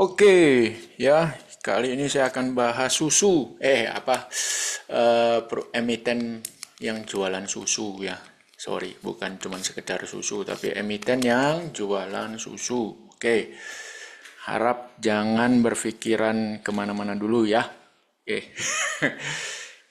Oke, ya, kali ini saya akan bahas susu. Emiten yang jualan susu ya. Sorry, bukan cuma sekedar susu, tapi emiten yang jualan susu. Oke, harap jangan berpikiran kemana-mana dulu ya. Oke.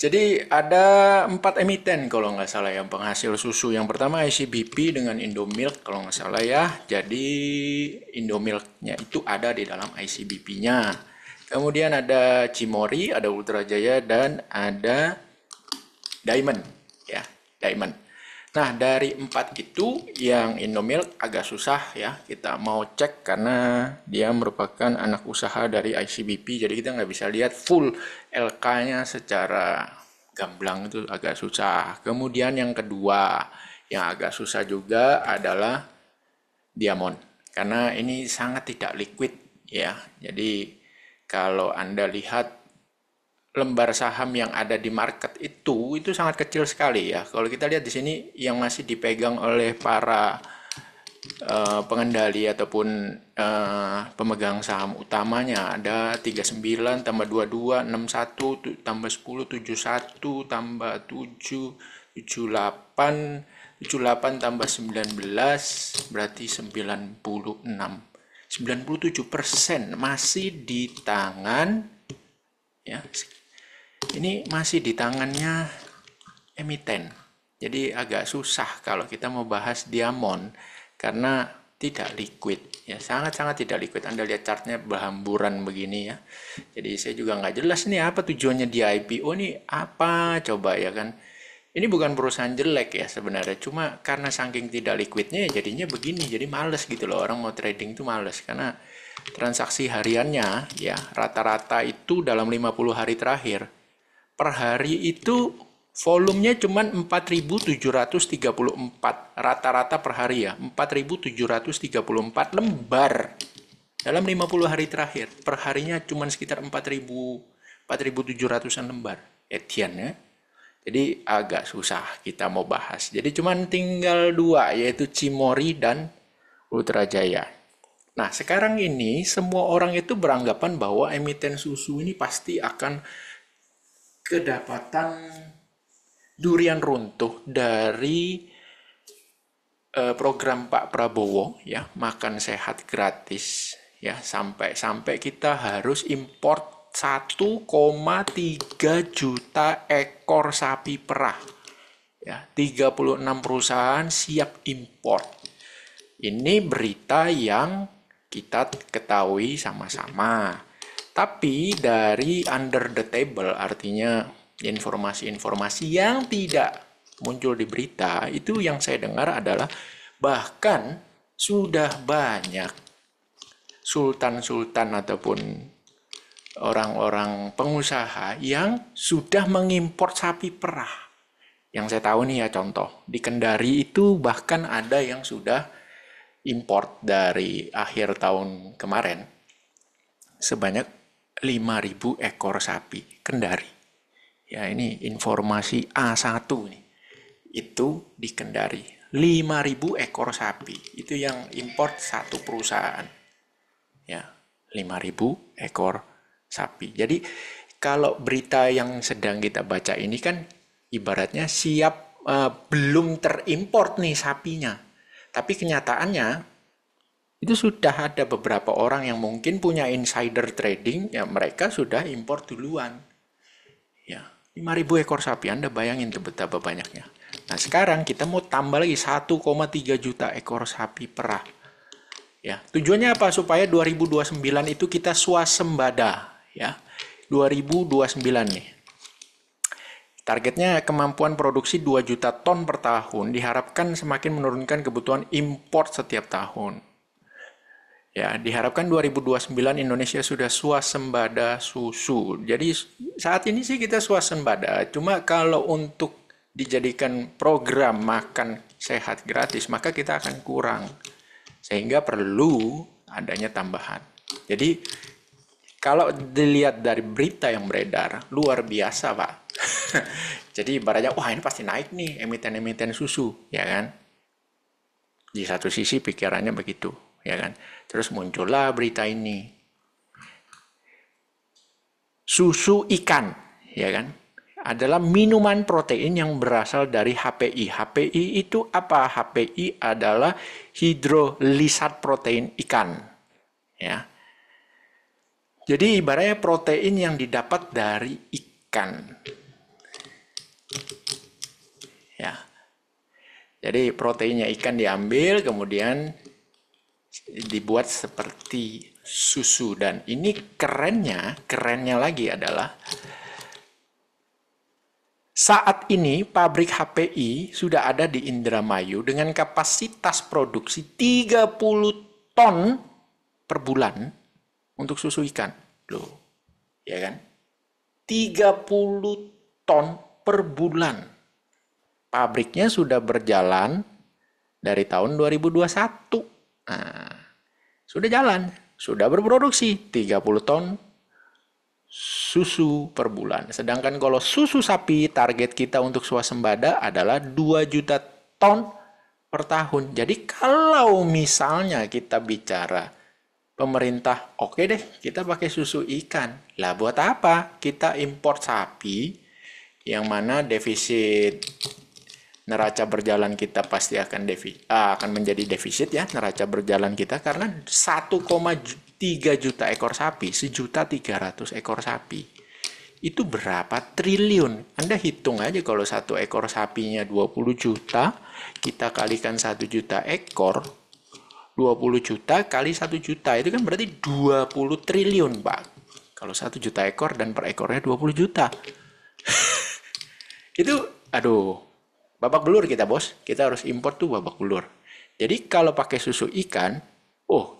Jadi ada 4 emiten kalau nggak salah yang penghasil susu. Yang pertama ICBP dengan Indomilk kalau nggak salah ya. Jadi Indomilknya itu ada di dalam ICBP-nya. Kemudian ada Cimori, ada Ultra Jaya, dan ada Diamond. Ya, Diamond. Nah, dari 4 itu yang Indomilk agak susah ya kita mau cek karena dia merupakan anak usaha dari ICBP, jadi kita nggak bisa lihat full LK-nya secara gamblang, itu agak susah. Kemudian yang kedua yang agak susah juga adalah Diamond karena ini sangat tidak liquid ya. Jadi kalau Anda lihat lembar saham yang ada di market itu sangat kecil sekali ya. Kalau kita lihat di sini yang masih dipegang oleh para pengendali ataupun pemegang saham utamanya ada 39 tambah 22 61 tambah 10 71 tambah 7 78 78 tambah 19 berarti 97% masih di tangan ya. Ini masih di tangannya emiten. Jadi agak susah kalau kita mau bahas Diamond karena tidak liquid ya, sangat-sangat tidak liquid. Anda lihat chartnya berhamburan begini ya. Jadi saya juga nggak jelas nih apa tujuannya di IPO nih, apa coba ya kan. Ini bukan perusahaan jelek ya sebenarnya, cuma karena saking tidak liquidnya ya jadinya begini. Jadi males gitu loh, orang mau trading tuh males karena transaksi hariannya ya rata-rata itu dalam 50 hari terakhir per hari itu volumenya cuma 4.734 rata-rata per hari ya, 4.734 lembar dalam 50 hari terakhir. Perharinya cuma sekitar 4.700-an lembar. Etian ya. Jadi agak susah kita mau bahas. Jadi cuma tinggal dua, yaitu Cimori dan Ultra Jaya. Nah, sekarang ini semua orang itu beranggapan bahwa emiten susu ini pasti akan kedapatan durian runtuh dari program Pak Prabowo ya, makan sehat gratis ya, sampai kita harus import 1,3 juta ekor sapi perah ya, 36 perusahaan siap import. Ini berita yang kita ketahui sama-sama. Tapi dari under the table, artinya informasi-informasi yang tidak muncul di berita, itu yang saya dengar adalah bahkan sudah banyak sultan-sultan ataupun orang-orang pengusaha yang sudah mengimpor sapi perah. Yang saya tahu nih ya, contoh di Kendari itu bahkan ada yang sudah import dari akhir tahun kemarin sebanyak 5.000 ekor sapi Kendari. Ya, ini informasi A1 nih. Itu di Kendari. 5.000 ekor sapi. Itu yang import satu perusahaan. Ya, 5.000 ekor sapi. Jadi kalau berita yang sedang kita baca ini kan ibaratnya siap belum terimport nih sapinya. Tapi kenyataannya itu sudah ada beberapa orang yang mungkin punya insider trading, ya mereka sudah impor duluan. Ya, 5.000 ekor sapi, Anda bayangin tuh betapa banyaknya. Nah, sekarang kita mau tambah lagi 1,3 juta ekor sapi perah. Ya, tujuannya apa? Supaya 2029 itu kita swasembada, ya. 2029 nih. Targetnya kemampuan produksi 2 juta ton per tahun diharapkan semakin menurunkan kebutuhan impor setiap tahun. Ya, diharapkan 2029 Indonesia sudah swasembada susu. Jadi saat ini sih kita swasembada. Cuma kalau untuk dijadikan program makan sehat gratis, maka kita akan kurang. Sehingga perlu adanya tambahan. Jadi kalau dilihat dari berita yang beredar, luar biasa, Pak. Jadi ibaratnya, wah ini pasti naik nih emiten-emiten susu, ya kan? Di satu sisi pikirannya begitu, ya kan? Terus muncullah berita ini. susu ikan, ya kan? Adalah minuman protein yang berasal dari HPI. HPI itu apa? HPI adalah hidrolisat protein ikan, ya. Jadi ibaratnya protein yang didapat dari ikan, ya. Jadi proteinnya ikan diambil, kemudian dibuat seperti susu. Dan ini kerennya lagi adalah saat ini pabrik HPI sudah ada di Indramayu dengan kapasitas produksi 30 ton per bulan untuk susu ikan. Loh, ya kan? 30 ton per bulan. Pabriknya sudah berjalan dari tahun 2021. Nah, sudah jalan, sudah berproduksi 30 ton susu per bulan. Sedangkan kalau susu sapi, target kita untuk swasembada adalah 2 juta ton per tahun. Jadi kalau misalnya kita bicara pemerintah, oke deh kita pakai susu ikan. Lah buat apa? Kita impor sapi yang mana defisit neraca berjalan kita pasti akan menjadi defisit ya, neraca berjalan kita, karena 1,3 juta ekor sapi, 1.300.000 ekor sapi. Itu berapa triliun? Anda hitung aja, kalau satu ekor sapinya 20 juta, kita kalikan 1 juta ekor, 20 juta kali 1 juta, itu kan berarti 20 triliun, Pak. Kalau 1 juta ekor dan per ekornya 20 juta. Itu, aduh, babak belur kita, bos. Kita harus import tuh babak belur. Jadi kalau pakai susu ikan,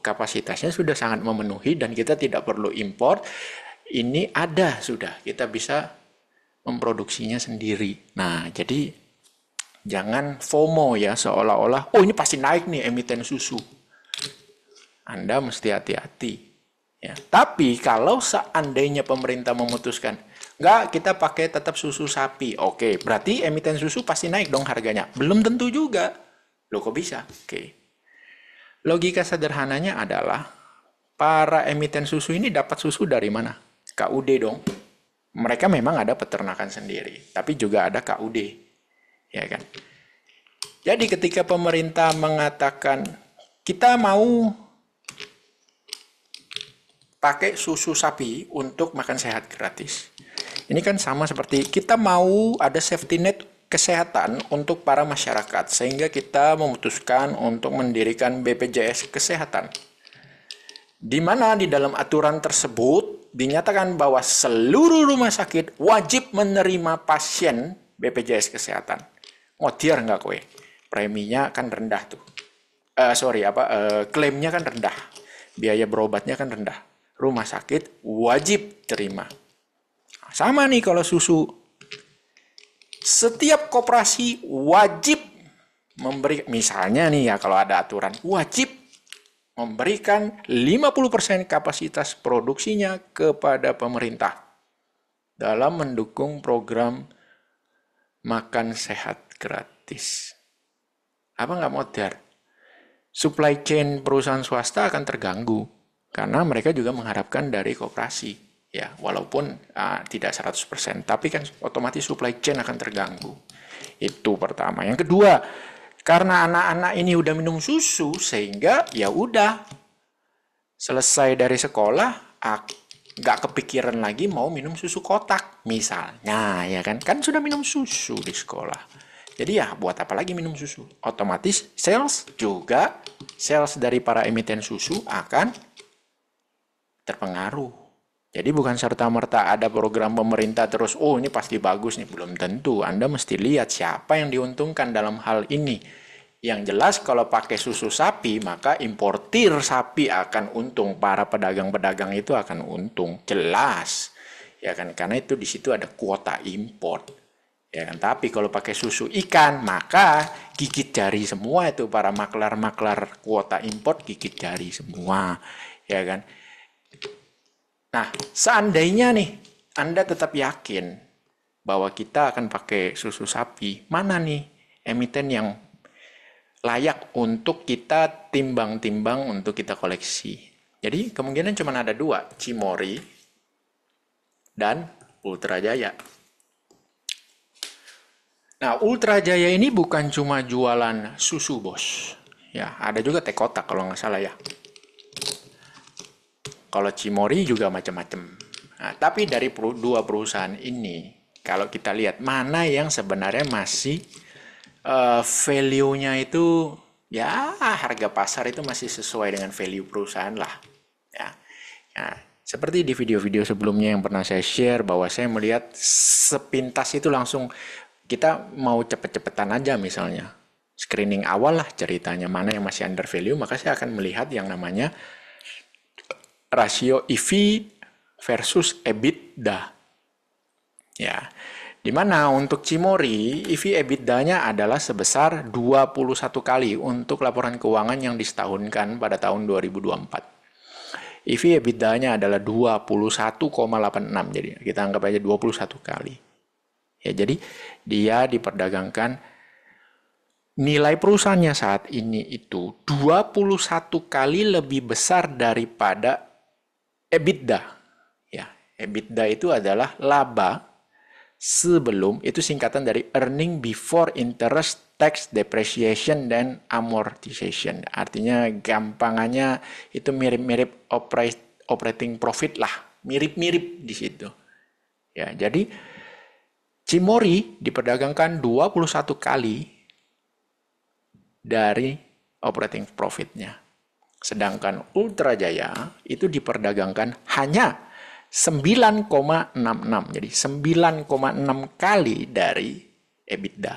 kapasitasnya sudah sangat memenuhi dan kita tidak perlu import. Ini ada sudah, kita bisa memproduksinya sendiri. Nah, jadi jangan FOMO ya, seolah-olah, ini pasti naik nih emiten susu. Anda mesti hati-hati. Ya. Tapi kalau seandainya pemerintah memutuskan, enggak, kita pakai tetap susu sapi. Oke, berarti emiten susu pasti naik dong harganya. Belum tentu juga. Loh kok bisa? Oke. Logika sederhananya adalah, para emiten susu ini dapat susu dari mana? KUD dong. Mereka memang ada peternakan sendiri, tapi juga ada KUD. Ya kan? Jadi ketika pemerintah mengatakan, kita mau pakai susu sapi untuk makan sehat gratis. Ini kan sama seperti kita mau ada safety net kesehatan untuk para masyarakat, sehingga kita memutuskan untuk mendirikan BPJS Kesehatan. Di mana di dalam aturan tersebut dinyatakan bahwa seluruh rumah sakit wajib menerima pasien BPJS Kesehatan. Ngotiar nggak kowe? Preminya kan rendah tuh. Klaimnya kan rendah. Biaya berobatnya kan rendah. Rumah sakit wajib terima. Sama nih kalau susu. Setiap koperasi wajib memberi, misalnya nih ya, kalau ada aturan, wajib memberikan 50% kapasitas produksinya kepada pemerintah dalam mendukung program makan sehat gratis. Apa nggak modern? Supply chain perusahaan swasta akan terganggu karena mereka juga mengharapkan dari koperasi. Ya, walaupun tidak 100%, tapi kan otomatis supply chain akan terganggu. Itu pertama. Yang kedua, karena anak-anak ini udah minum susu, sehingga ya udah selesai dari sekolah, nggak kepikiran lagi mau minum susu kotak, misalnya, ya kan? Kan sudah minum susu di sekolah. Jadi ya buat apa lagi minum susu? Otomatis sales dari para emiten susu akan terpengaruh. Jadi bukan serta-merta ada program pemerintah terus, ini pasti bagus nih. Belum tentu. Anda mesti lihat siapa yang diuntungkan dalam hal ini. Yang jelas kalau pakai susu sapi, maka importir sapi akan untung. Para pedagang-pedagang itu akan untung. Jelas. Ya kan? Karena itu di situ ada kuota import. Ya kan? Tapi kalau pakai susu ikan, maka gigit jari semua itu. Para maklar-maklar kuota import gigit jari semua. Ya kan? Nah, seandainya nih Anda tetap yakin bahwa kita akan pakai susu sapi, mana nih emiten yang layak untuk kita timbang-timbang untuk kita koleksi? Jadi kemungkinan cuma ada dua, Cimory dan Ultra Jaya. Nah, Ultra Jaya ini bukan cuma jualan susu, bos. Ya, ada juga teh kotak kalau nggak salah ya. Kalau Cimory juga macam-macam. Nah, tapi dari dua perusahaan ini, kalau kita lihat mana yang sebenarnya masih value-nya itu, ya harga pasar itu masih sesuai dengan value perusahaan lah. Ya. Nah, seperti di video-video sebelumnya yang pernah saya share bahwa saya melihat sepintas itu langsung kita mau cepet-cepetan aja misalnya. Screening awal lah ceritanya mana yang masih under value, maka saya akan melihat yang namanya rasio EV versus EBITDA. Ya. Di mana untuk Cimory, EV EBITDA-nya adalah sebesar 21 kali untuk laporan keuangan yang disetahunkan pada tahun 2024. EV EBITDA-nya adalah 21,86, jadi kita anggap aja 21 kali. Ya, jadi dia diperdagangkan nilai perusahaannya saat ini itu 21 kali lebih besar daripada EBITDA. Ya, EBITDA itu adalah laba sebelum, itu singkatan dari earning before interest, tax, depreciation, dan amortization. Artinya gampangannya itu mirip-mirip operating profit lah, mirip-mirip di situ. Ya, jadi Cimory diperdagangkan 21 kali dari operating profitnya. Sedangkan Ultra Jaya itu diperdagangkan hanya 9,66. Jadi 9,6 kali dari EBITDA.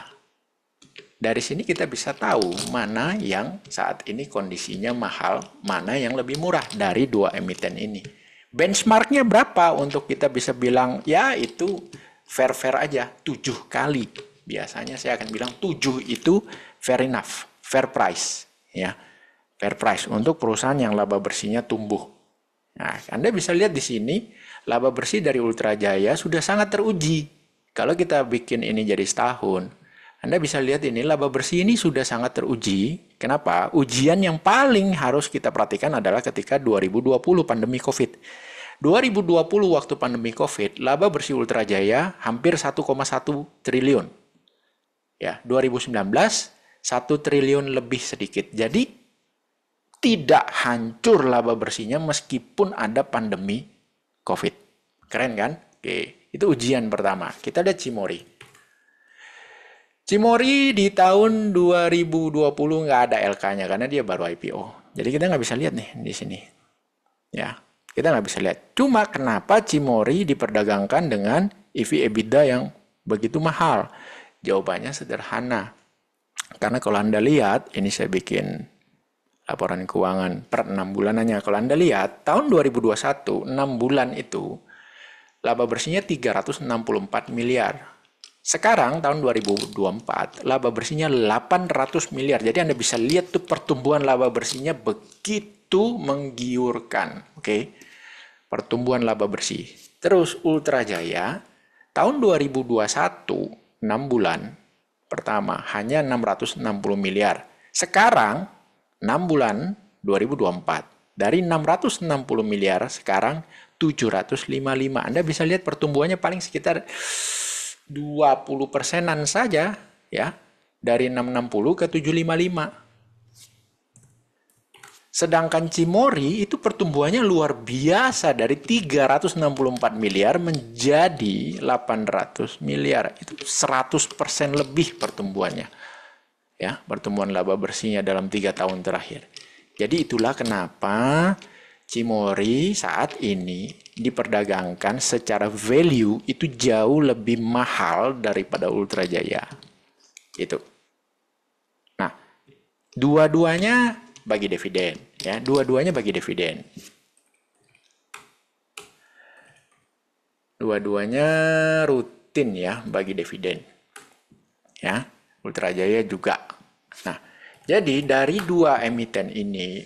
Dari sini kita bisa tahu mana yang saat ini kondisinya mahal, mana yang lebih murah dari dua emiten ini. Benchmarknya berapa untuk kita bisa bilang, ya itu fair-fair aja, 7 kali. Biasanya saya akan bilang 7 itu fair enough, fair price. Ya, fair price untuk perusahaan yang laba bersihnya tumbuh. Nah, Anda bisa lihat di sini, laba bersih dari Ultra Jaya sudah sangat teruji. Kalau kita bikin ini jadi setahun, Anda bisa lihat ini laba bersih ini sudah sangat teruji. Kenapa? Ujian yang paling harus kita perhatikan adalah ketika 2020 pandemi COVID. 2020 waktu pandemi COVID, laba bersih Ultra Jaya hampir 1,1 triliun. Ya, 2019 1 triliun lebih sedikit. Jadi tidak hancur laba bersihnya meskipun ada pandemi COVID. Keren kan? Oke, itu ujian pertama. Kita lihat Cimory. Cimory di tahun 2020 nggak ada LK-nya karena dia baru IPO. Jadi kita nggak bisa lihat nih di sini. Ya, kita nggak bisa lihat. Cuma kenapa Cimory diperdagangkan dengan EV EBITDA yang begitu mahal? Jawabannya sederhana. Karena kalau Anda lihat, ini saya bikin laporan keuangan per 6 bulanannya. Kalau Anda lihat, tahun 2021, 6 bulan itu, laba bersihnya 364 miliar. Sekarang, tahun 2024, laba bersihnya 800 miliar. Jadi Anda bisa lihat tuh pertumbuhan laba bersihnya begitu menggiurkan. Oke? Pertumbuhan laba bersih. Terus Ultra Jaya, tahun 2021, 6 bulan, pertama, hanya 660 miliar. Sekarang, 6 bulan 2024. Dari 660 miliar, sekarang 755. Anda bisa lihat pertumbuhannya paling sekitar 20%-an saja, ya. Dari 660 ke 755. Sedangkan Cimory itu pertumbuhannya luar biasa dari 364 miliar menjadi 800 miliar. Itu 100% lebih pertumbuhannya. Ya, pertumbuhan laba bersihnya dalam 3 tahun terakhir. Jadi itulah kenapa Cimory saat ini diperdagangkan secara value itu jauh lebih mahal daripada Ultra Jaya. Itu. Nah, dua-duanya bagi dividen, ya. Dua-duanya bagi dividen. Dua-duanya rutin ya bagi dividen. Ya, Ultra Jaya juga. Nah, jadi dari dua emiten ini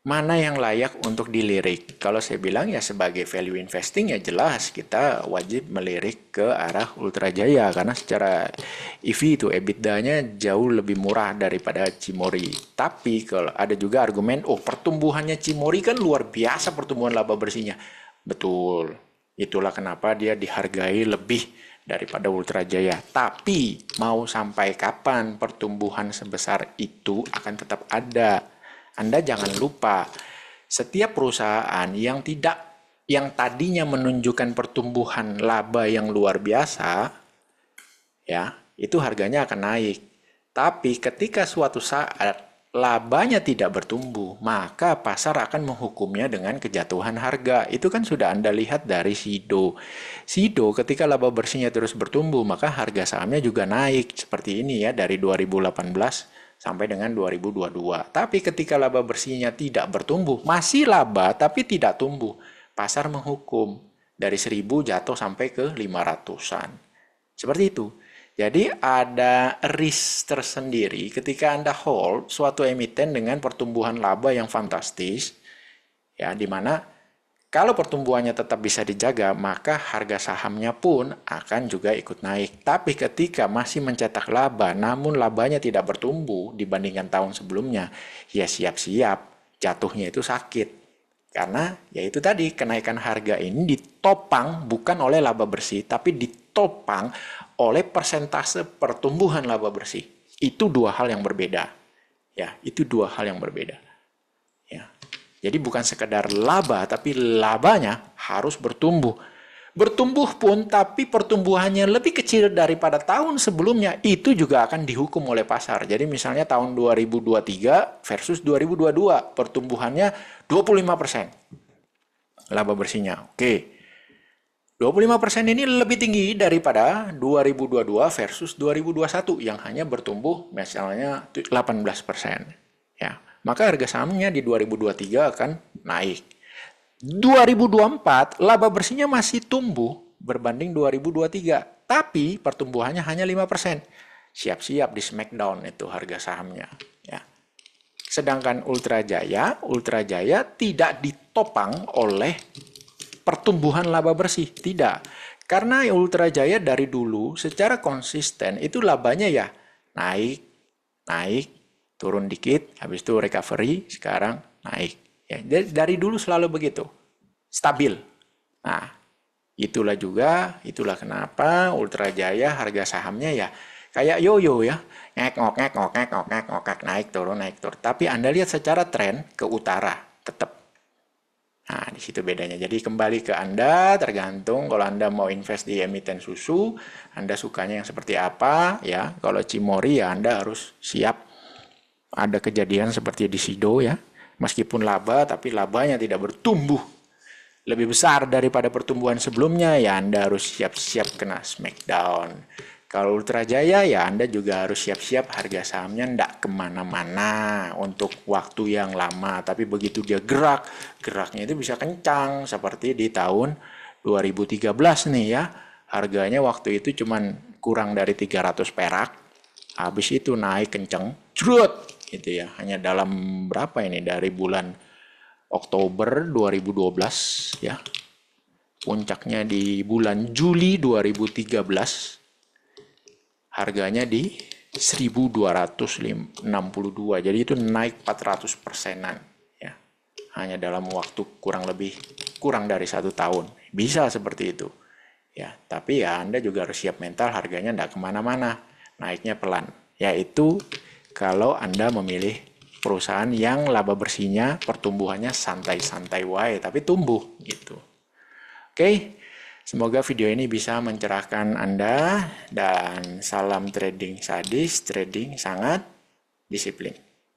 mana yang layak untuk dilirik? Kalau saya bilang ya sebagai value investing ya jelas kita wajib melirik ke arah Ultra Jaya karena secara EV itu EBITDA-nya jauh lebih murah daripada Cimory. Tapi kalau ada juga argumen, oh pertumbuhannya Cimory kan luar biasa pertumbuhan laba bersihnya. Betul. Itulah kenapa dia dihargai lebih daripada Ultra Jaya. Tapi mau sampai kapan pertumbuhan sebesar itu akan tetap ada. Anda jangan lupa, setiap perusahaan yang tadinya menunjukkan pertumbuhan laba yang luar biasa, ya, itu harganya akan naik. Tapi ketika suatu saat labanya tidak bertumbuh, maka pasar akan menghukumnya dengan kejatuhan harga. Itu kan sudah Anda lihat dari Sido. Sido ketika laba bersihnya terus bertumbuh, maka harga sahamnya juga naik. Seperti ini ya, dari 2018 sampai dengan 2022. Tapi ketika laba bersihnya tidak bertumbuh, masih laba tapi tidak tumbuh, pasar menghukum. Dari 1000 jatuh sampai ke 500-an. Seperti itu. Jadi ada risk tersendiri ketika Anda hold suatu emiten dengan pertumbuhan laba yang fantastis, ya, di mana kalau pertumbuhannya tetap bisa dijaga, maka harga sahamnya pun akan juga ikut naik. Tapi ketika masih mencetak laba, namun labanya tidak bertumbuh dibandingkan tahun sebelumnya, ya siap-siap jatuhnya itu sakit. Karena ya itu tadi, kenaikan harga ini ditopang bukan oleh laba bersih, tapi ditopang oleh persentase pertumbuhan laba bersih. Itu dua hal yang berbeda. Ya, itu dua hal yang berbeda. Ya. Jadi bukan sekedar laba, tapi labanya harus bertumbuh. Bertumbuh pun, tapi pertumbuhannya lebih kecil daripada tahun sebelumnya, itu juga akan dihukum oleh pasar. Jadi misalnya tahun 2023 versus 2022, pertumbuhannya 25%. Laba bersihnya, oke. 25% ini lebih tinggi daripada 2022 versus 2021 yang hanya bertumbuh misalnya 18%. Ya, maka harga sahamnya di 2023 akan naik. 2024 laba bersihnya masih tumbuh berbanding 2023, tapi pertumbuhannya hanya 5%. Siap-siap di smackdown itu harga sahamnya, ya. Sedangkan Ultra Jaya tidak ditopang oleh pertumbuhan laba bersih, tidak. Karena Ultra Jaya dari dulu secara konsisten itu labanya ya naik, turun dikit, habis itu recovery, sekarang naik. Ya, dari dulu selalu begitu, stabil. Nah, itulah kenapa Ultra Jaya harga sahamnya ya kayak yoyo ya, ngek, naik turun. Tapi Anda lihat secara tren ke utara, tetap. Nah, di situ bedanya. Jadi kembali ke Anda, tergantung kalau Anda mau invest di emiten susu, Anda sukanya yang seperti apa, ya. Kalau Cimory ya Anda harus siap ada kejadian seperti di Sido ya. Meskipun laba, tapi labanya tidak bertumbuh lebih besar daripada pertumbuhan sebelumnya, ya Anda harus siap-siap kena smackdown. Kalau Ultra Jaya ya Anda juga harus siap-siap harga sahamnya tidak kemana-mana untuk waktu yang lama. Tapi begitu dia geraknya itu bisa kencang seperti di tahun 2013 nih ya. Harganya waktu itu cuman kurang dari 300 perak. Habis itu naik kencang, jrut gitu ya. Hanya dalam berapa ini, dari bulan Oktober 2012 ya. Puncaknya di bulan Juli 2013. Harganya di 1262. Jadi itu naik 400%-an ya. Hanya dalam waktu kurang dari 1 tahun. Bisa seperti itu. Ya, tapi ya Anda juga harus siap mental, harganya tidak kemana-mana. Naiknya pelan. Yaitu kalau Anda memilih perusahaan yang laba bersihnya, pertumbuhannya santai-santai wae, tapi tumbuh gitu. Oke. Semoga video ini bisa mencerahkan Anda, dan salam trading sadis, trading sangat disiplin.